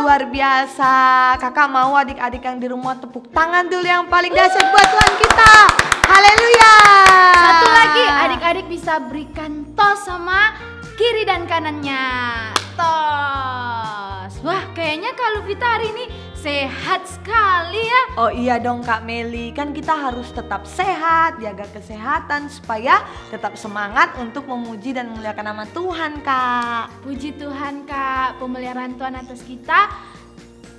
luar biasa. Kakak mau adik-adik yang di rumah tepuk tangan dulu yang paling dahsyat buat Tuhan kita. Haleluya. Satu lagi, adik-adik bisa berikan tos sama kiri dan kanannya. Tos. Wah, kayaknya Kak Luvita hari ini sehat sekali ya. Oh iya dong Kak Meli, kan kita harus tetap sehat, jaga kesehatan supaya tetap semangat untuk memuji dan memuliakan nama Tuhan Kak. Puji Tuhan Kak, pemeliharaan Tuhan atas kita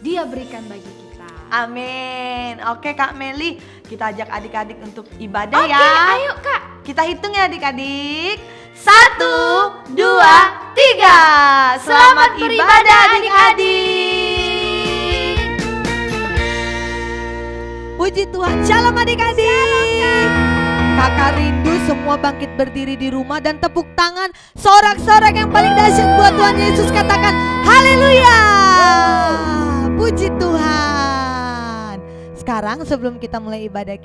Dia berikan bagi kita. Amin. Oke Kak Meli, kita ajak adik-adik untuk ibadah Oke, ya. ayo Kak. Kita hitung ya adik-adik. 1, 2, 3. Selamat beribadah adik-adik. Puji Tuhan. Shalom adik-adik. Kakak rindu semua bangkit berdiri di rumah dan tepuk tangan sorak-sorak yang paling dahsyat buat Tuhan Yesus. Katakan haleluya. Puji Tuhan. Sekarang sebelum kita mulai ibadah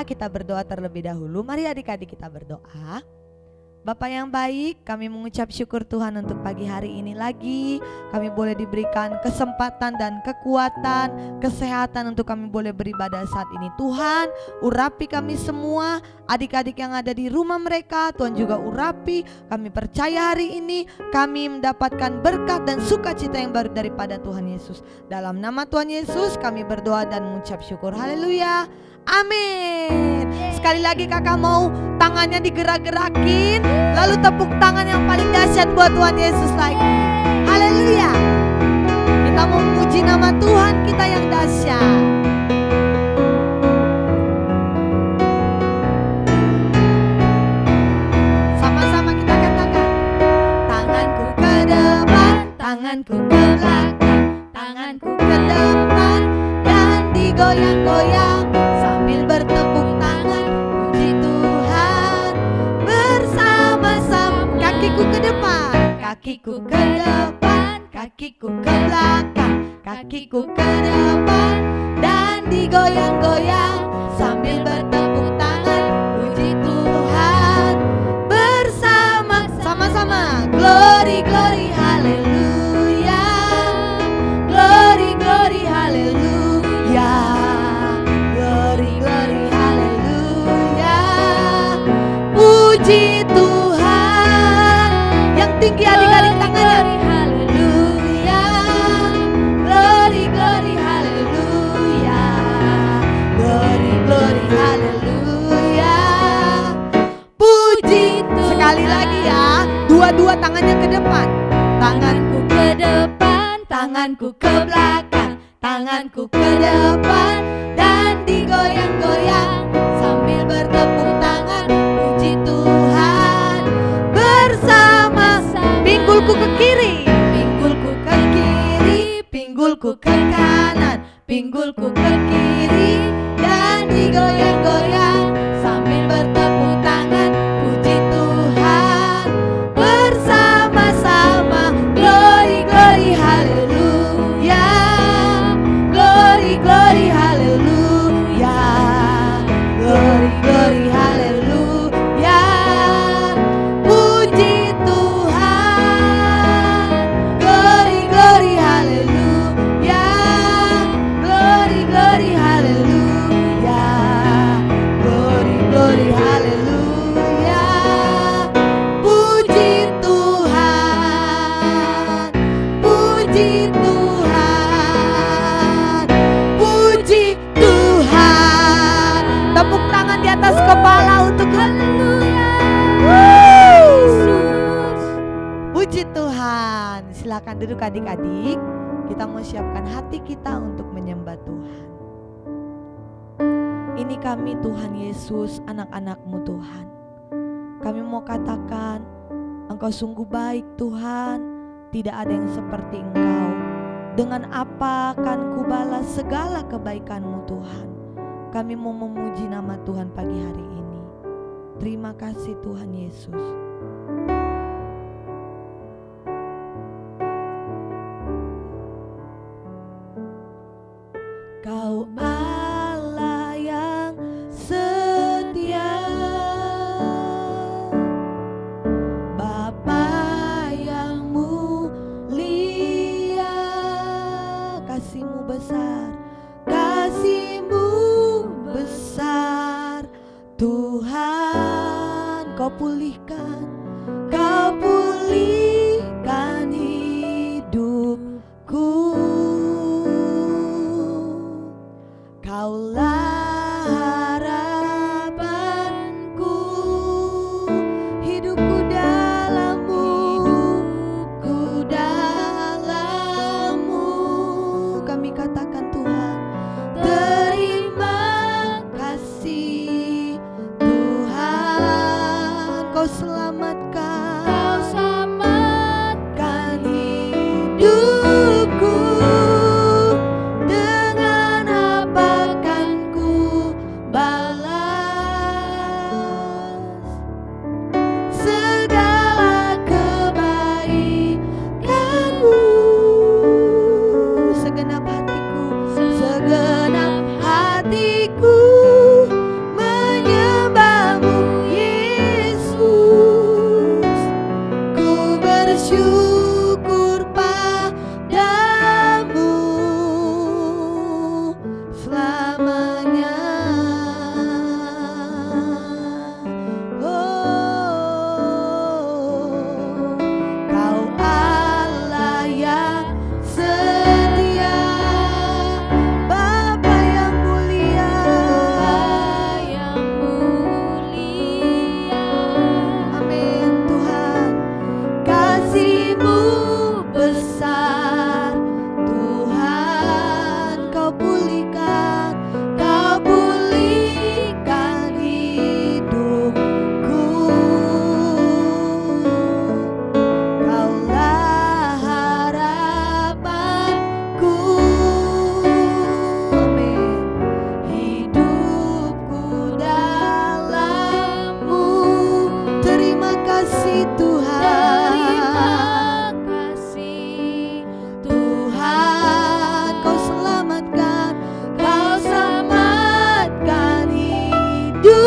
kita berdoa terlebih dahulu. Mari adik-adik kita berdoa. Bapa yang baik, kami mengucap syukur Tuhan untuk pagi hari ini lagi. Kami boleh diberikan kesempatan dan kekuatan, kesehatan untuk kami boleh beribadah saat ini. Tuhan, urapi kami semua, adik-adik yang ada di rumah mereka. Tuhan juga urapi, kami percaya hari ini kami mendapatkan berkat dan sukacita yang baru daripada Tuhan Yesus. Dalam nama Tuhan Yesus kami berdoa dan mengucap syukur. Haleluya. Amin. Sekali lagi kakak mau tangannya digerak-gerakin, lalu tepuk tangan yang paling dahsyat buat Tuhan Yesus lagi. Haleluya. Kita mau memuji nama Tuhan kita yang dahsyat. Sama-sama kita katakan. Tanganku ke depan, tanganku ke belakang, tanganku ke depan dan digoyang-goyang sambil bertepuk tangan. Puji Tuhan bersama-sama. Kakiku ke depan, kakiku ke depan, kakiku ke belakang, kakiku ke depan dan digoyang-goyang sambil bertepuk tangan. Puji Tuhan bersama. Sama-sama. Glory, glory, haleluya. Glory, glory, haleluya. Glory, glory, haleluya. Puji Tuhan. Yang tinggi adik-adik tangannya. Haleluya. Glory, glory, haleluya. Glory, glory, haleluya. Puji Tuhan. Sekali lagi ya. Dua-dua tangannya ke depan. Tanganku ke depan, tanganku ke belakang, tanganku ke depan dan digoyang-goyang sambil bertepuk tangan. Puji Tuhan bersama. Pinggulku ke kiri, pinggulku ke kiri, pinggulku ke kanan, pinggulku ke kiri dan digoyang-goyang sambil bertepuk tangan. Puji Tuhan bersama-sama. Glory, glory, haleluya. Glory, glory, haleluya. Glory, glory, haleluya. Puji Tuhan. Glory, glory, haleluya. Glory, glory, haleluya. Glory, glory, haleluya. Puji Tuhan. Puji Tuhan. Puji Tuhan. Tepuk tangan di atas kepala untuk haleluya. Puji Tuhan. Silakan duduk adik-adik. Kita mau siapkan hati kita untuk menyembah Tuhan. Ini kami Tuhan Yesus, anak-anak-Mu Tuhan. Kami mau katakan, Engkau sungguh baik Tuhan. Tidak ada yang seperti Engkau. Dengan apa akan kubalas segala kebaikan-Mu Tuhan. Kami mau memuji nama Tuhan pagi hari ini. Terima kasih Tuhan Yesus. Kau Allah yang setia, Bapa yang mulia, Kau pulihkan, Kau pulihkan hidupku. Kaulah harapanku, hidupku dalam-Mu, ku dalam-Mu. Kami katakan Tuhan, terima kasih Tuhan, Kau selamatkan hidupku. Dengan apa kan ku balas segala kebaikan-Mu. Segenap hatiku menyembah-Mu Yesus. Ku bersyukur padamu selamanya. Kau Allah yang setia, Bapa yang mulia, amin. Tuhan, kasih-Mu besar, Tuhan. Kau pulihkan hidupku. Kaulah harapanku, amin. Hidupku dalam-Mu. Terima kasih Tuhan, Tuhan. Kau selamatkan hidupku.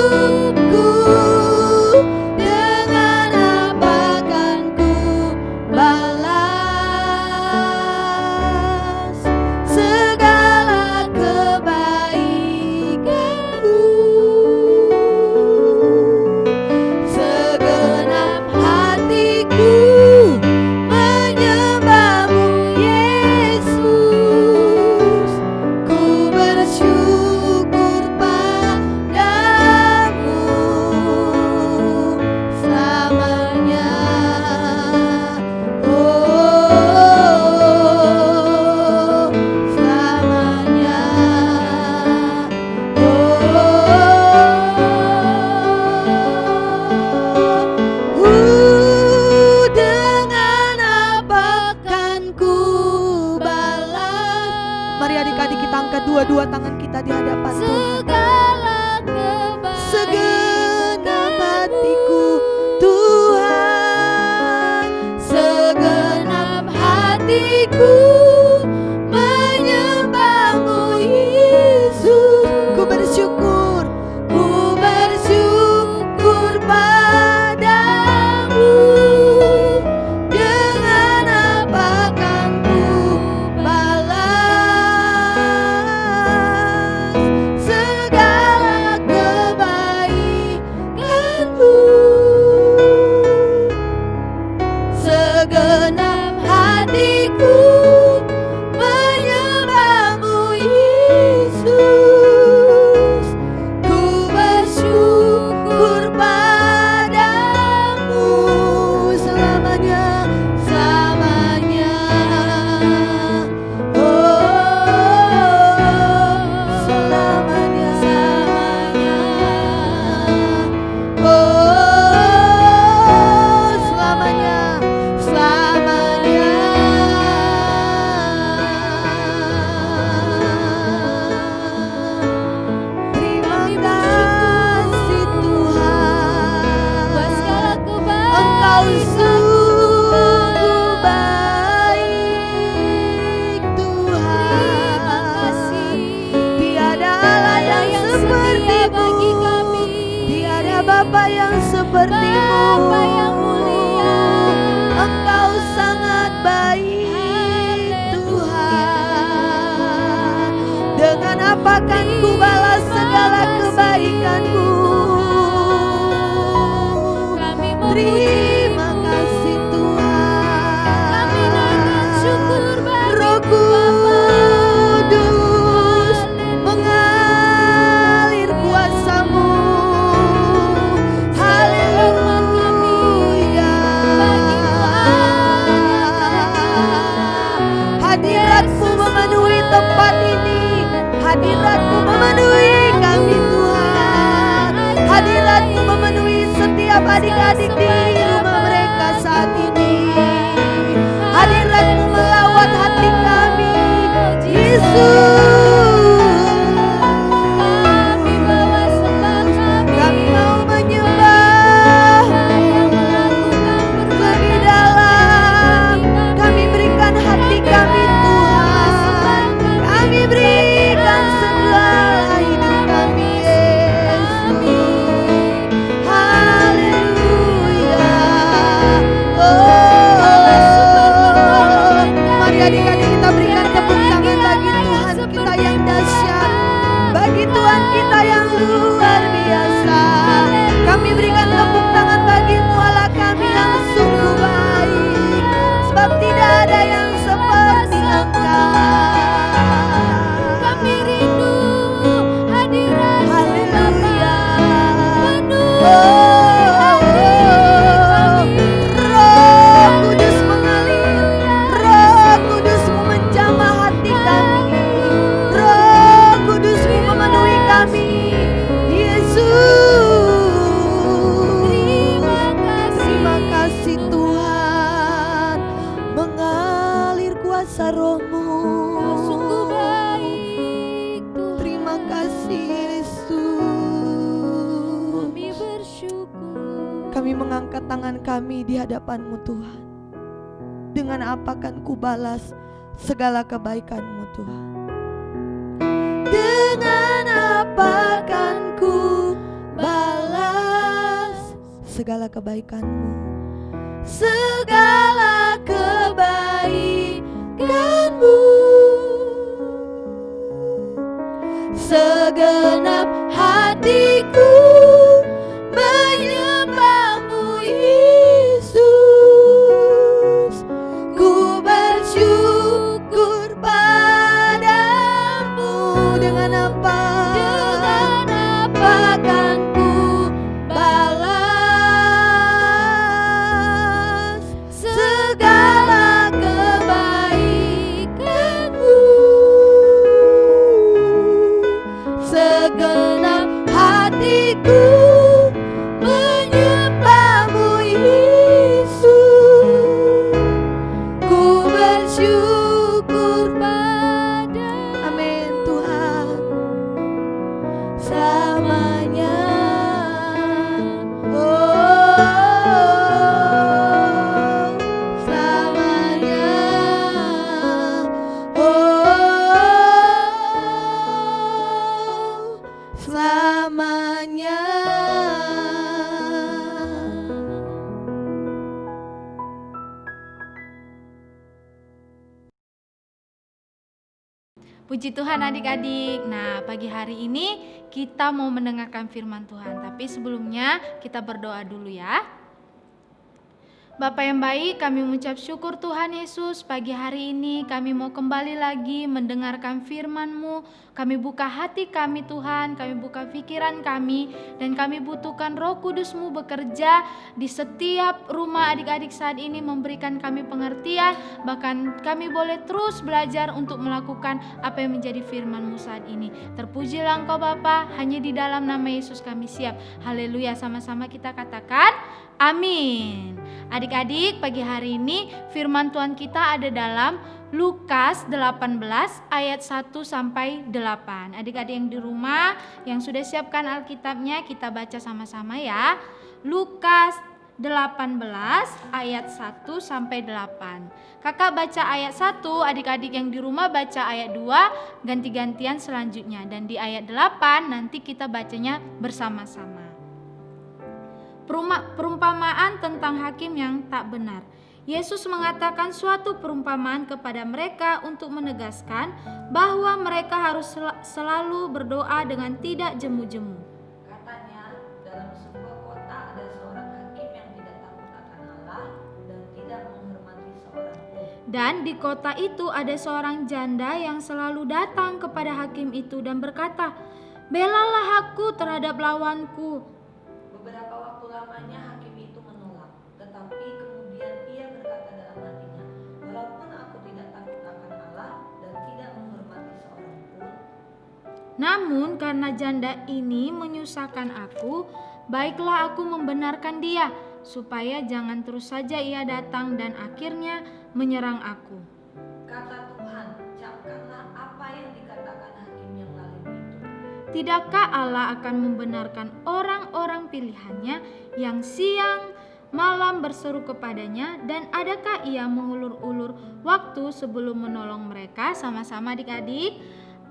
Dengan apa kan ku balas segala kebaikan-Mu. Segenap hatiku menyembah-Mu Yesus. Ku bersyukur padamu selamanya. Selamanya. Dengan apa kan ku balas. Mari adik-adik kita angkat dua-dua tangan kita di hadapan Tuhan. Segenap hatiku Tuhan, segenap hatiku menyembah-Mu Yesus. Ku bersyukur padamu. Dengan apa kan ku balas segala kebaikan-Mu. Segenap hatiku menyembah-Mu Yesus. Ku bersyukur padamu selamanya, selamanya. Selamanya, selamanya. Selamanya, selamanya. Terima kasih Tuhan, Engkau sungguh baik Tuhan. Tiada Allah yang seperti-Mu, tiada Bapa yang seperti-Mu. Engkau sangat baik Tuhan. Dengan apa kan ku balas segala kebaikan-Mu. Terima kasih Tuhan. Kami naikkan syukur Roh Kudus mengalir kuasa-Mu. Haleluya. Hadirat-Mu memenuhi tempat ini. Hadirat-Mu memenuhi kami Tuhan. Hadirat-Mu memenuhi setiap adik-adik di rumah mereka saat ini. Hadirat-Mu melawat hati kami, Yesus. Kami mau menyembah lebih dalam. Kami berikan hati kami Tuhan. Kami berikan segala hidup kami Yesus. Haleluya. Mari adik-adik kita berikan tepuk tangan bagi Tuhan kita yang dahsyat, bagi Tuhan kita yang luar biasa. Kami berikan tepuk tangan bagi-Mu Allah kami yang sungguh baik, sebab tidak ada yang seperti Engkau. Kami rindu hadirat Haleluya. Roh Kudus mengalir, Roh Kudus-Mu menjamah hati kami, Roh Kudus-Mu memenuhi kami, Yesus. Terima kasih Tuhan, mengalir kuasa Roh-Mu. sungguh baik Tuhan. Terima kasih Yesus. Kami bersyukur. Kami mengangkat tangan kami di hadapan-Mu Tuhan. Dengan apa kan ku balas segala kebaikan-Mu Tuhan? Dengan apa kan ku balas segala kebaikan-Mu? Segala kebaikan-Mu. Segenap hatiku menyembah-Mu Yesus. Ku bersyukur padamu. Dengan apa kan ku balas segala kebaikan-Mu. Segenap hatiku menyembah-Mu Yesus. Ku bersyukur pada amin Tuhan selamanya. Selamanya. Selamanya. Puji Tuhan adik-adik. Nah, pagi hari ini kita mau mendengarkan firman Tuhan. Tapi sebelumnya kita berdoa dulu ya. Bapa yang baik, kami mengucap syukur Tuhan Yesus. Pagi hari ini kami mau kembali lagi mendengarkan firman-Mu. Kami buka hati kami Tuhan, kami buka pikiran kami. Dan kami butuhkan Roh Kudus-Mu bekerja di setiap rumah adik-adik saat ini, memberikan kami pengertian. Bahkan kami boleh terus belajar untuk melakukan apa yang menjadi firman-Mu saat ini. Terpujilah Engkau Bapa, hanya di dalam nama Yesus kami siap. Haleluya, sama-sama kita katakan amin. Adik-adik, pagi hari ini firman Tuhan kita ada dalam Lukas 18 ayat 1 sampai 8. Adik-adik yang di rumah yang sudah siapkan Alkitabnya, kita baca sama-sama ya. Lukas 18 ayat 1 sampai 8. Kakak baca ayat 1, adik-adik yang di rumah baca ayat 2, ganti-gantian selanjutnya. Dan di ayat 8 nanti kita bacanya bersama-sama. Perumpamaan tentang hakim yang tak benar. Yesus mengatakan suatu perumpamaan kepada mereka untuk menegaskan bahwa mereka harus selalu berdoa dengan tidak jemu-jemu. Katanya, dalam sebuah kota ada seorang hakim yang tidak taat Dan di kota itu ada seorang janda yang selalu datang kepada hakim itu dan berkata, "Belalah aku terhadap lawanku." Beberapa waktu lamanya hakim itu menolak, tetapi kemudian ia berkata dalam hatinya, walaupun aku tidak takut akan Allah dan tidak menghormati seorang pun, Namun karena janda ini menyusahkan aku, baiklah aku membenarkan dia, supaya jangan terus saja ia datang dan akhirnya menyerang aku. kata Tuhan, camkanlah apa yang dikatakan hakim yang lalim itu. Tidakkah Allah akan membenarkan orang-orang pilihannya yang siang malam berseru kepadanya, dan adakah ia mengulur-ulur waktu sebelum menolong mereka? Sama-sama adik-adik.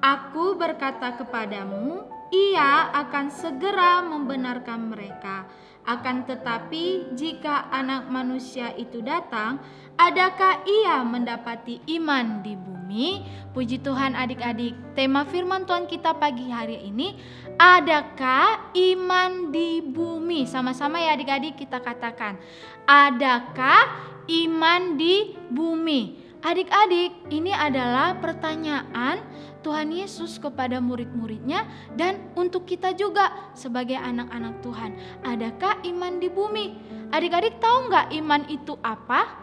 Aku berkata kepadamu, ia akan segera membenarkan mereka. Akan tetapi jika Anak Manusia itu datang, adakah ia mendapati iman di bumi? Puji Tuhan adik-adik, tema firman Tuhan kita pagi hari ini, adakah iman di bumi? Sama-sama ya adik-adik kita katakan, adakah iman di bumi? Adik-adik, ini adalah pertanyaan Tuhan Yesus kepada murid-muridnya dan untuk kita juga sebagai anak-anak Tuhan. Adakah iman di bumi? Adik-adik tahu nggak iman itu apa?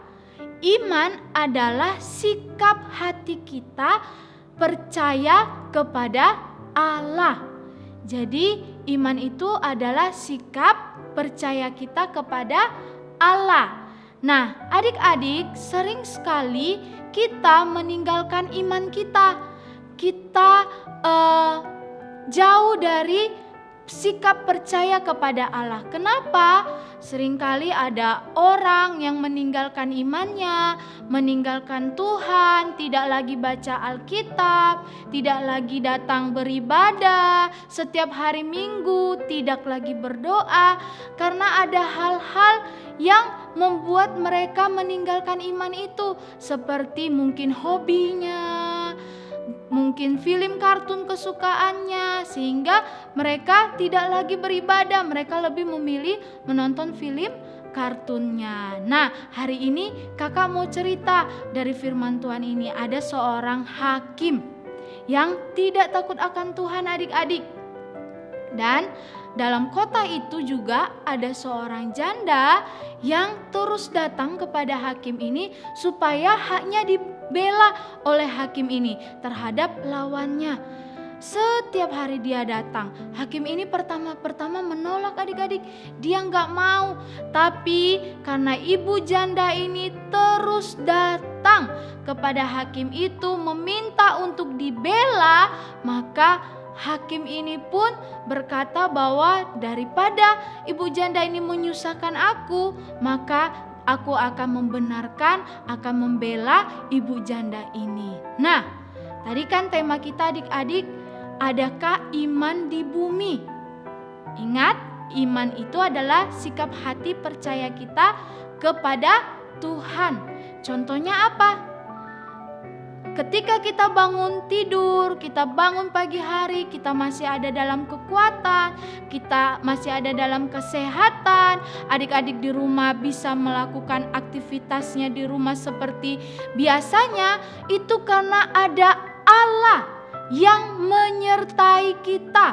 Iman adalah sikap hati kita percaya kepada Allah. Jadi iman itu adalah sikap percaya kita kepada Allah. Nah, adik-adik, sering sekali kita meninggalkan iman kita. Kita jauh dari sikap percaya kepada Allah. Kenapa? Seringkali ada orang yang meninggalkan imannya, meninggalkan Tuhan, tidak lagi baca Alkitab, tidak lagi datang beribadah, setiap hari Minggu tidak lagi berdoa, karena ada hal-hal yang membuat mereka meninggalkan iman itu, seperti mungkin hobinya, mungkin film kartun kesukaannya, sehingga mereka tidak lagi beribadah, mereka lebih memilih menonton film kartunnya. Nah, hari ini kakak mau cerita dari firman Tuhan ini. Ada seorang hakim yang tidak takut akan Tuhan adik-adik. Dan dalam kota itu juga ada seorang janda yang terus datang kepada hakim ini supaya haknya dibela oleh hakim ini terhadap lawannya. Setiap hari dia datang. Hakim ini pertama menolak adik-adik. Dia nggak mau. Tapi karena ibu janda ini terus datang kepada hakim itu meminta untuk dibela, maka hakim ini pun berkata bahwa daripada ibu janda ini menyusahkan aku, maka aku akan membenarkan, akan membela ibu janda ini. Nah, tadi kan tema kita adik-adik, adakah iman di bumi? Ingat, iman itu adalah sikap hati percaya kita kepada Tuhan. Contohnya apa? Ketika kita bangun tidur, kita bangun pagi hari, kita masih ada dalam kekuatan, kita masih ada dalam kesehatan, adik-adik di rumah bisa melakukan aktivitasnya di rumah seperti biasanya, itu karena ada Allah yang menyertai kita.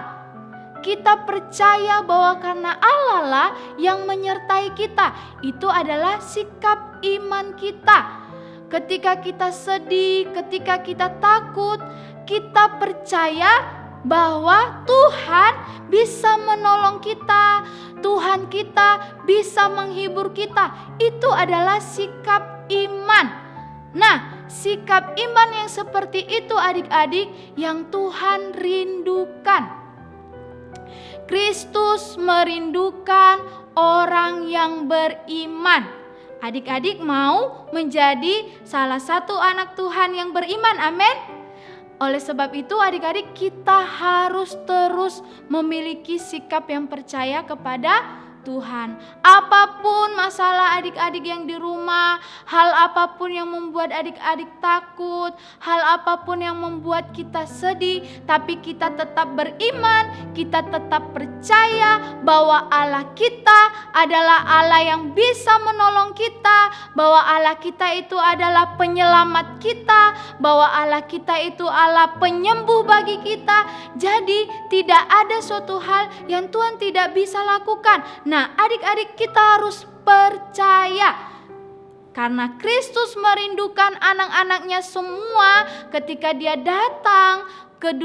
Kita percaya bahwa karena Allah lah yang menyertai kita. Itu adalah sikap iman kita. Ketika kita sedih, ketika kita takut, kita percaya bahwa Tuhan bisa menolong kita, Tuhan kita bisa menghibur kita. Itu adalah sikap iman. Nah, sikap iman yang seperti itu adik-adik yang Tuhan rindukan. Kristus merindukan orang yang beriman. Adik-adik mau menjadi salah satu anak Tuhan yang beriman, amin. Oleh sebab itu adik-adik kita harus terus memiliki sikap yang percaya kepada Tuhan. Apapun masalah adik-adik yang di rumah, hal apapun yang membuat adik-adik takut, hal apapun yang membuat kita sedih, tapi kita tetap beriman, kita tetap percaya bahwa Allah kita adalah Allah yang bisa menolong kita, bahwa Allah kita itu adalah penyelamat kita, bahwa Allah kita itu Allah penyembuh bagi kita. Jadi tidak ada suatu hal yang Tuhan tidak bisa lakukan. Nah, adik-adik kita harus percaya. Karena Kristus merindukan anak-anaknya semua ketika dia datang ke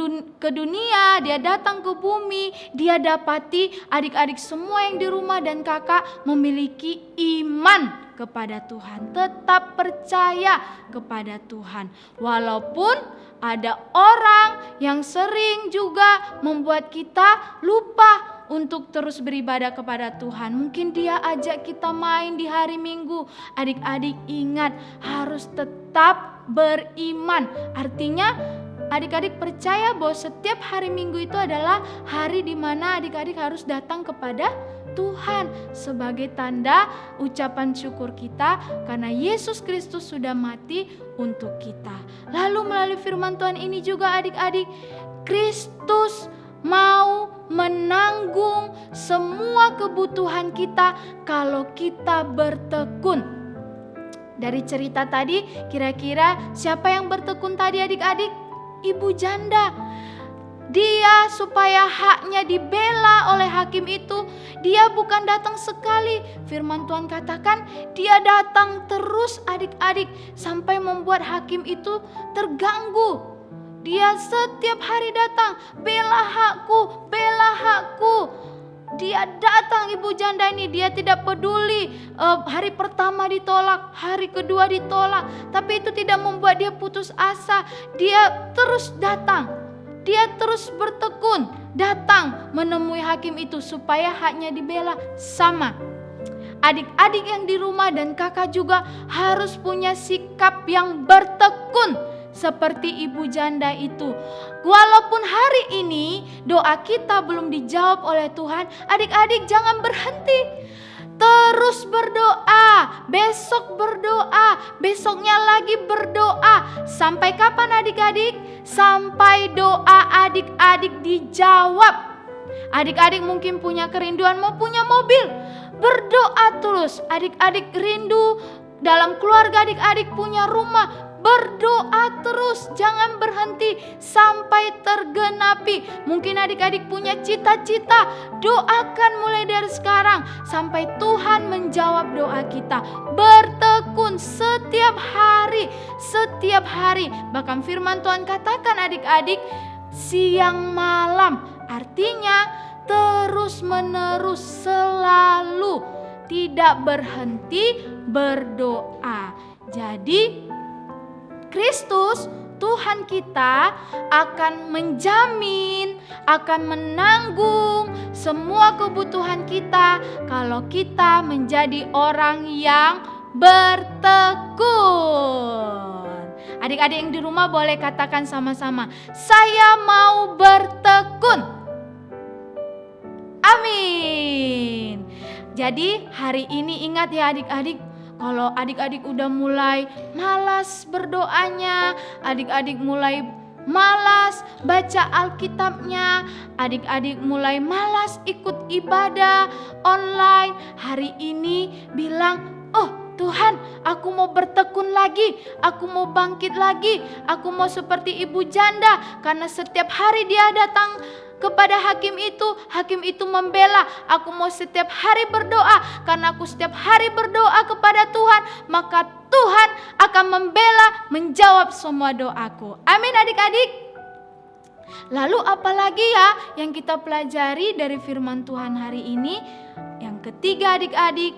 dunia, dia datang ke bumi, dia dapati adik-adik semua yang di rumah dan kakak memiliki iman kepada Tuhan, tetap percaya kepada Tuhan. Walaupun ada orang yang sering juga membuat kita lupa untuk terus beribadah kepada Tuhan. Mungkin dia ajak kita main di hari Minggu. Adik-adik ingat harus tetap beriman. Artinya adik-adik percaya bahwa setiap hari Minggu itu adalah hari di mana adik-adik harus datang kepada Tuhan sebagai tanda ucapan syukur kita karena Yesus Kristus sudah mati untuk kita. Lalu melalui firman Tuhan ini juga adik-adik, Kristus mau menanggung semua kebutuhan kita kalau kita bertekun. Dari cerita tadi, kira-kira siapa yang bertekun tadi adik-adik? Ibu janda. Dia supaya haknya dibela oleh hakim itu, dia bukan datang sekali. Firman Tuhan katakan dia datang terus adik-adik sampai membuat hakim itu terganggu. Dia setiap hari datang, bela hakku, bela hakku. Dia datang ibu janda ini, dia tidak peduli hari pertama ditolak, hari kedua ditolak. Tapi itu tidak membuat dia putus asa, dia terus datang. Dia terus bertekun, datang menemui hakim itu supaya haknya dibela. Sama adik-adik yang di rumah dan kakak juga harus punya sikap yang bertekun seperti ibu janda itu. Walaupun hari ini doa kita belum dijawab oleh Tuhan, adik-adik jangan berhenti. Terus berdoa, besok berdoa, besoknya lagi berdoa. Sampai kapan adik-adik? Sampai doa adik-adik dijawab. Adik-adik mungkin punya kerinduan mau punya mobil. Berdoa terus. Adik-adik rindu dalam keluarga adik-adik punya rumah. Berdoa terus, jangan berhenti sampai tergenapi. Mungkin adik-adik punya cita-cita, doakan mulai dari sekarang sampai Tuhan menjawab doa kita. Bertekun setiap hari. Bahkan firman Tuhan katakan adik-adik, siang malam. Artinya terus menerus selalu tidak berhenti berdoa. Jadi Kristus, Tuhan kita akan menjamin, akan menanggung semua kebutuhan kita kalau kita menjadi orang yang bertekun. Adik-adik yang di rumah boleh katakan sama-sama, saya mau bertekun. Amin. Jadi hari ini ingat ya adik-adik, kalau adik-adik udah mulai malas berdoanya, adik-adik mulai malas baca Alkitabnya, adik-adik mulai malas ikut ibadah online, hari ini bilang, oh Tuhan, aku mau bertekun lagi, aku mau bangkit lagi, aku mau seperti ibu janda, karena setiap hari dia datang kepada hakim itu membela. Aku mau setiap hari berdoa, karena aku setiap hari berdoa kepada Tuhan, maka Tuhan akan membela, menjawab semua doaku. Amin adik-adik. Lalu apalagi ya yang kita pelajari dari firman Tuhan hari ini? Yang ketiga adik-adik,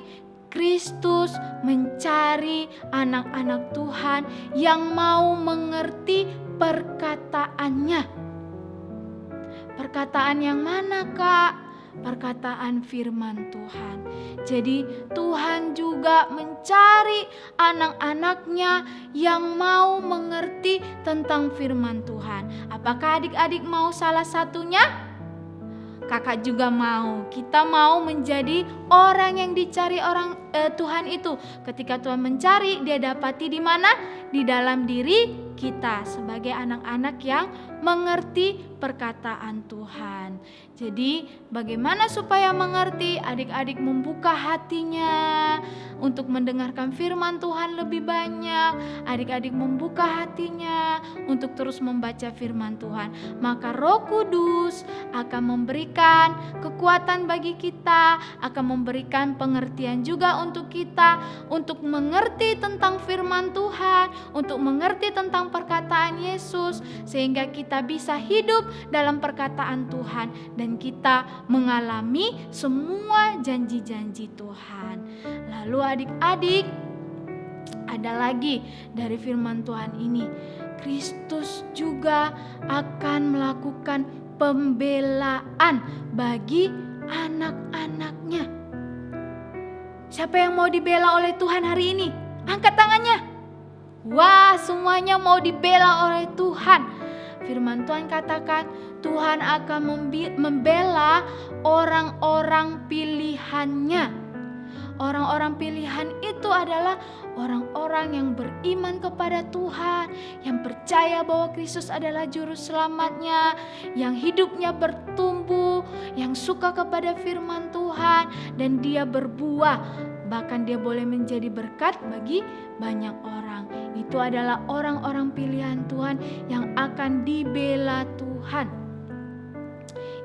Kristus mencari anak-anak Tuhan yang mau mengerti perkataannya. Perkataan yang mana Kak? Perkataan firman Tuhan. Jadi Tuhan juga mencari anak-anaknya yang mau mengerti tentang firman Tuhan. Apakah adik-adik mau salah satunya? Kakak juga mau. Kita mau menjadi orang yang dicari Tuhan itu. Ketika Tuhan mencari, dia dapati di mana? Di dalam diri kita sebagai anak-anak yang mengerti perkataan Tuhan. Jadi bagaimana supaya mengerti? Adik-adik membuka hatinya untuk mendengarkan firman Tuhan lebih banyak. Adik-adik membuka hatinya untuk terus membaca firman Tuhan. Maka Roh Kudus akan memberikan kekuatan bagi kita, akan memberikan pengertian juga untuk kita, untuk mengerti tentang firman Tuhan, untuk mengerti tentang perkataan Yesus, sehingga kita bisa hidup dalam perkataan Tuhan dan kita mengalami semua janji-janji Tuhan. Lalu adik-adik, ada lagi dari firman Tuhan ini, Kristus juga akan melakukan pembelaan bagi anak-anaknya. Siapa yang mau dibela oleh Tuhan hari ini? Angkat tangannya. Wah, semuanya mau dibela oleh Tuhan. Firman Tuhan katakan Tuhan akan membela orang-orang pilihannya. Orang-orang pilihan itu adalah orang-orang yang beriman kepada Tuhan, yang percaya bahwa Kristus adalah juru selamatnya, yang hidupnya bertumbuh, yang suka kepada firman Tuhan, dan dia berbuah. Bahkan dia boleh menjadi berkat bagi banyak orang. Itu adalah orang-orang pilihan Tuhan yang akan dibela Tuhan.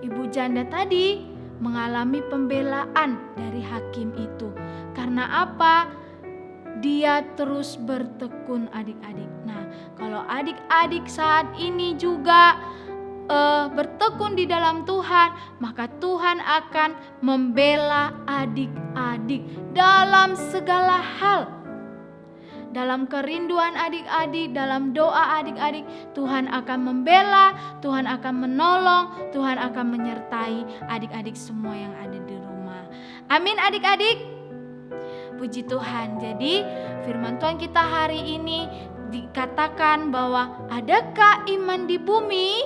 Ibu janda tadi mengalami pembelaan dari hakim itu. Karena apa? Dia terus bertekun adik-adik. Nah, kalau adik-adik saat ini juga bertekun di dalam Tuhan, maka Tuhan akan membela adik-adik dalam segala hal. Dalam kerinduan adik-adik, dalam doa adik-adik, Tuhan akan membela, Tuhan akan menolong, Tuhan akan menyertai adik-adik semua yang ada di rumah. Amin adik-adik. Puji Tuhan. Jadi firman Tuhan kita hari ini dikatakan bahwa adakah iman di bumi?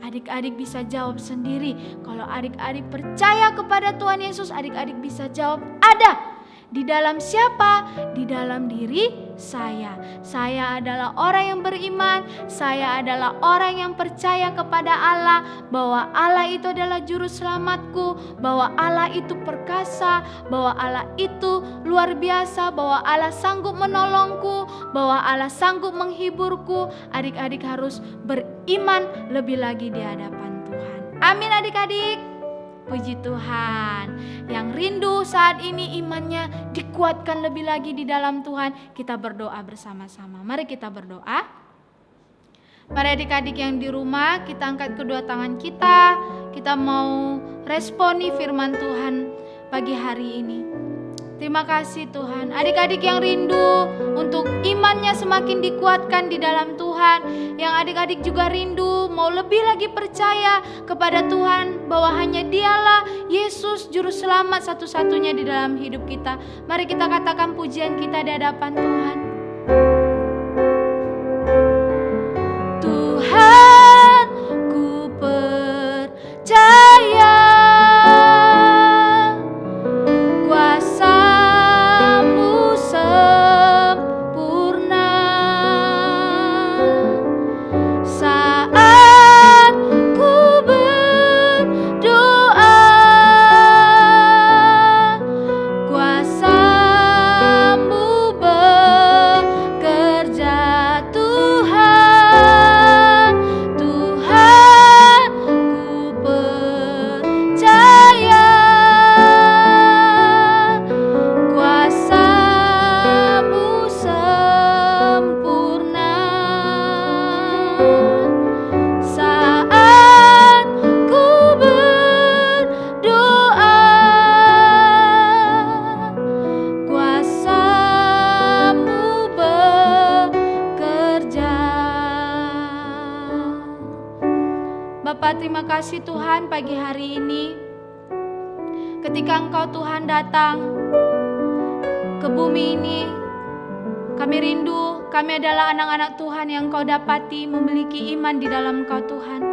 Adik-adik bisa jawab sendiri. Kalau adik-adik percaya kepada Tuhan Yesus, adik-adik bisa jawab ada. Di dalam siapa? Di dalam diri saya. Saya adalah orang yang beriman. Saya adalah orang yang percaya kepada Allah, bahwa Allah itu adalah juru selamatku, bahwa Allah itu perkasa, bahwa Allah itu luar biasa, bahwa Allah sanggup menolongku, bahwa Allah sanggup menghiburku. Adik-adik harus beriman lebih lagi di hadapan Tuhan. Amin adik-adik. Puji Tuhan. Yang rindu saat ini imannya dikuatkan lebih lagi di dalam Tuhan. Kita berdoa bersama-sama. Mari kita berdoa. Mari adik-adik yang di rumah, kita angkat kedua tangan kita. Kita mau responi firman Tuhan pagi hari ini. Terima kasih Tuhan. Adik-adik yang rindu untuk imannya semakin dikuatkan di dalam Tuhan. Yang adik-adik juga rindu mau lebih lagi percaya kepada Tuhan, bahwa hanya Dialah Yesus juru selamat satu-satunya di dalam hidup kita. Mari kita katakan pujian kita di hadapan Tuhan. Tuhan, ku percaya kuasa-Mu sempurna saat ku berdoa. Kuasa-Mu bekerja Tuhan. Tuhan, ku percaya kuasa-Mu sempurna saat ku berdoa. Kuasa-Mu bekerja. Bapak, terima kasih Tuhan pagi hari ini. Ketika Engkau Tuhan datang ke bumi ini, kami rindu, kami adalah anak-anak Tuhan yang Engkau dapati memiliki iman di dalam Engkau Tuhan.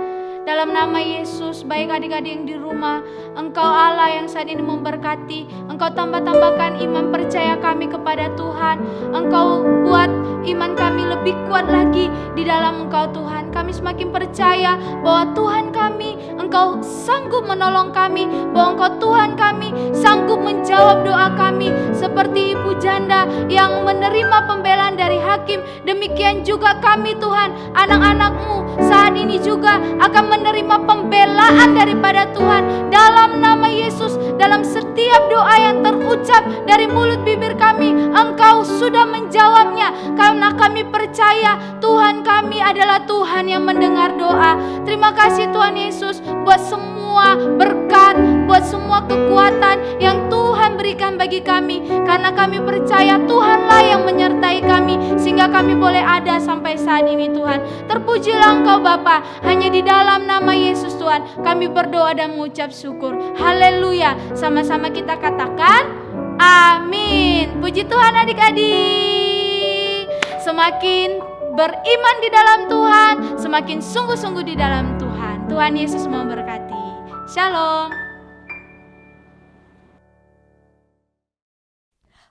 dalam nama Yesus. Baik adik-adik yang di rumah, Engkau Allah yang saat ini memberkati. Engkau tambah-tambahkan iman percaya kami kepada Tuhan. Engkau buat iman kami lebih kuat lagi di dalam Engkau Tuhan. Kami semakin percaya bahwa Tuhan kami, Engkau sanggup menolong kami, bahwa Engkau Tuhan kami sanggup menjawab doa kami. Seperti ibu janda yang menerima pembelaan dari hakim, demikian juga kami Tuhan, anak-anak-Mu saat ini juga akan menerima pembelaan daripada Tuhan. Dalam nama Yesus, dalam setiap doa yang terucap dari mulut bibir kami, Engkau sudah menjawabnya. Karena kami percaya Tuhan kami adalah Tuhan yang mendengar doa. Terima kasih Tuhan Yesus buat semua berkat, buat semua kekuatan yang Tuhan berikan bagi kami. Karena kami percaya Tuhanlah yang menyertai kami sehingga kami boleh ada sampai saat ini Tuhan. Terpujilah Engkau Bapa. Hanya di dalam nama Yesus Tuhan kami berdoa dan mengucap syukur. Haleluya. Sama-sama kita katakan amin. Puji Tuhan adik-adik. Semakin beriman di dalam Tuhan, semakin sungguh-sungguh di dalam Tuhan. Tuhan Yesus memberkati. Shalom.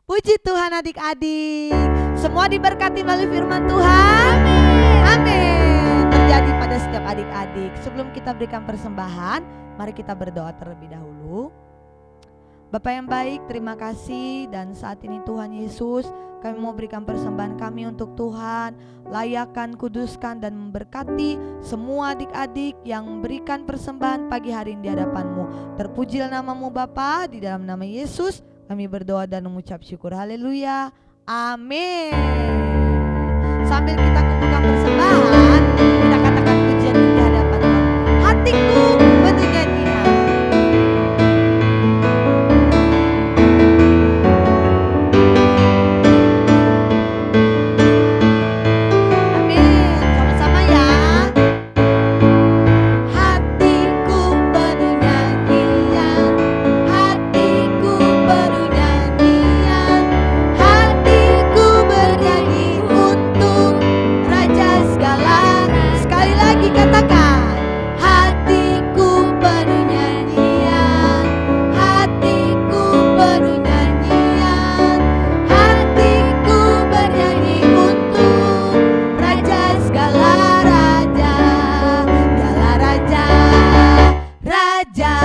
Puji Tuhan adik-adik. Semua diberkati melalui firman Tuhan. Amin. Terjadi pada setiap adik-adik. Sebelum kita berikan persembahan, mari kita berdoa terlebih dahulu. Bapa yang baik, terima kasih. Dan saat ini Tuhan Yesus, kami mau berikan persembahan kami untuk Tuhan. Layakkan, kuduskan, dan memberkati semua adik-adik yang memberikan persembahan pagi hari ini di hadapan-Mu. Terpujilah nama-Mu Bapa, di dalam nama Yesus kami berdoa dan mengucap syukur. Haleluya. Amin. Sambil kita kumpulkan persembahan, kita katakan pujian di hadapan Tuhan. Hatiku penuh nyanyian. Amin. Sama-sama ya. Hatiku penuh nyanyian. Hatiku penuh nyanyian. Hatiku bernyanyi untuk Raja segala. Sekali lagi katakan. Hatiku penuh nyanyian. Hatiku penuh nyanyian. Hatiku bernyanyi untuk Raja segala raja. Dialah Raja, Raja.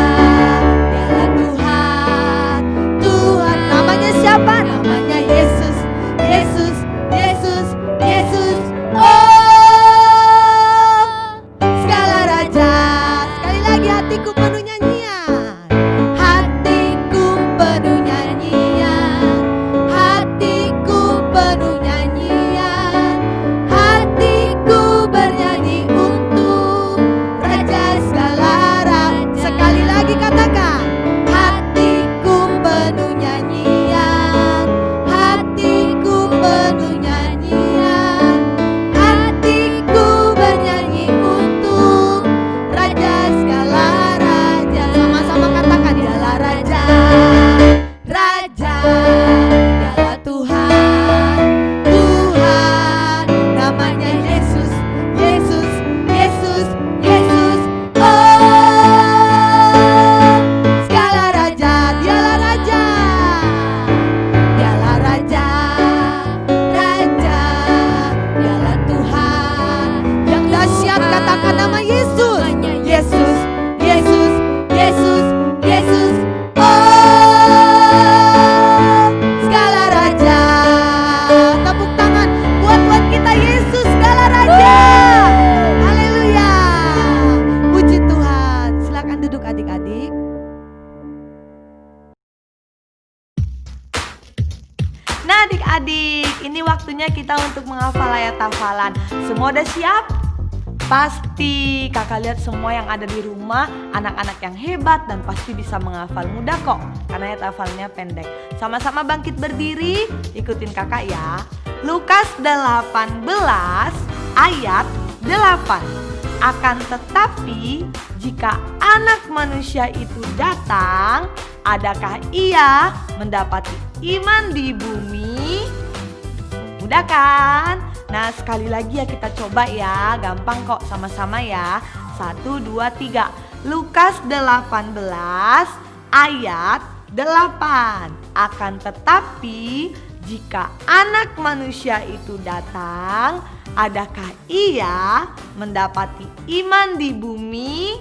Dialah Tuhan, Tuhan. Namanya siapa? Namanya Yesus. Yesus, Yesus, Yesus. Oh, segala raja. Sekali lagi hatiku penuh nyanyian. Hatiku penuh nyanyian. Hatiku penuh nyanyian. Hatiku bernyanyi untuk Raja segala raja. Sekali lagi katakan. Hatiku penuh nyanyian. Hatiku penuh nyanyian. Hatiku bernyanyi untuk Raja segala raja. Sama-sama katakan. Dialah Raja, Raja. Dialah Tuhan, Tuhan. Namanya Yesus, Yesus, Yesus, Yesus. Oh, segala raja. Dialah Raja, dialah Raja, Raja. Dialah Tuhan yang dahsyat. Katakan nama Yesus, Yesus, Yesus, Yesus, Yesus. Oh, segala raja. Tepuk tangan buat Tuhan kita Yesus, segala raja. Haleluya. Puji Tuhan. Silakan duduk adik-adik. Nah adik-adik, ini waktunya kita untuk menghafal ayat hafalan. Semua udah siap? Pasti kakak lihat semua yang ada di rumah anak-anak yang hebat dan pasti bisa menghafal. Mudah kok, karena ayat hafalnya pendek. Sama-sama bangkit berdiri, ikutin kakak ya. Lukas 18 ayat 8. Akan tetapi jika anak manusia itu datang, adakah ia mendapati iman di bumi? Mudah kan? Nah sekali lagi ya kita coba ya, gampang kok, sama-sama ya. 1, 2, 3. Lukas 18 ayat 8. Akan tetapi jika Anak Manusia itu datang, adakah ia mendapati iman di bumi?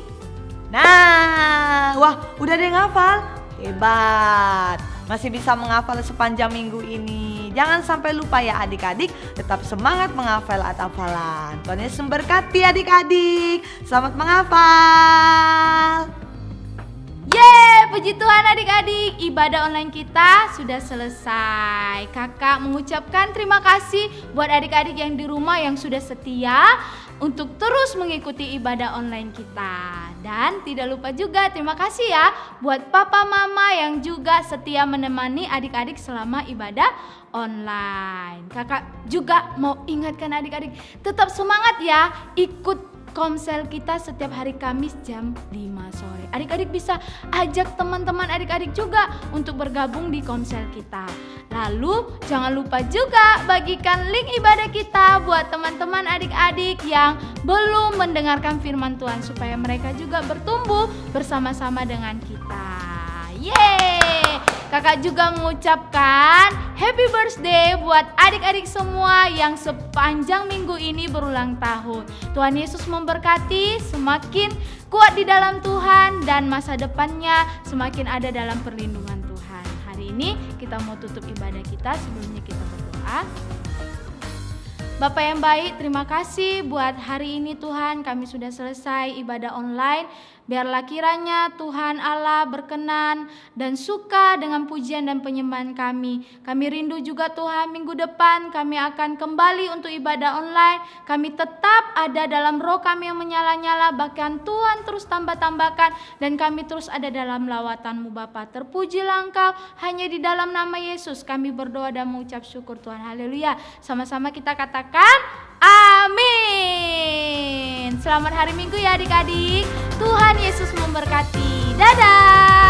Nah, wah udah ada yang hafal? Hebat, masih bisa menghafal sepanjang minggu ini. Jangan sampai lupa ya adik-adik, tetap semangat menghafal hafalan. Tuhan Yesus memberkati adik-adik. Selamat menghafal. Yeay, puji Tuhan adik-adik, ibadah online kita sudah selesai. Kakak mengucapkan terima kasih buat adik-adik yang di rumah yang sudah setia untuk terus mengikuti ibadah online kita. Dan tidak lupa juga terima kasih ya buat papa mama yang juga setia menemani adik-adik selama ibadah online. Kakak juga mau ingatkan adik-adik, tetap semangat ya, ikut Komsel kita setiap hari Kamis jam 5 sore. Adik-adik bisa ajak teman-teman adik-adik juga untuk bergabung di Komsel kita. Lalu jangan lupa juga bagikan link ibadah kita buat teman-teman adik-adik yang belum mendengarkan firman Tuhan supaya mereka juga bertumbuh bersama-sama dengan kita. Yeay! Kakak juga mengucapkan happy birthday buat adik-adik semua yang sepanjang minggu ini berulang tahun. Tuhan Yesus memberkati, semakin kuat di dalam Tuhan dan masa depannya semakin ada dalam perlindungan Tuhan. Hari ini kita mau tutup ibadah kita, sebelumnya kita berdoa. Bapak yang baik, terima kasih buat hari ini Tuhan, kami sudah selesai ibadah online. Biarlah kiranya Tuhan Allah berkenan dan suka dengan pujian dan penyembahan kami. Kami rindu juga Tuhan, minggu depan kami akan kembali untuk ibadah online. Kami tetap ada dalam roh kami yang menyala-nyala, bahkan Tuhan terus tambah-tambahkan dan kami terus ada dalam lawatan-Mu Bapa. Terpujilah Engkau, hanya di dalam nama Yesus kami berdoa dan mengucap syukur Tuhan. Haleluya. Sama-sama kita katakan amin. Selamat hari Minggu ya adik-adik. Tuhan Yesus memberkati. Dadah.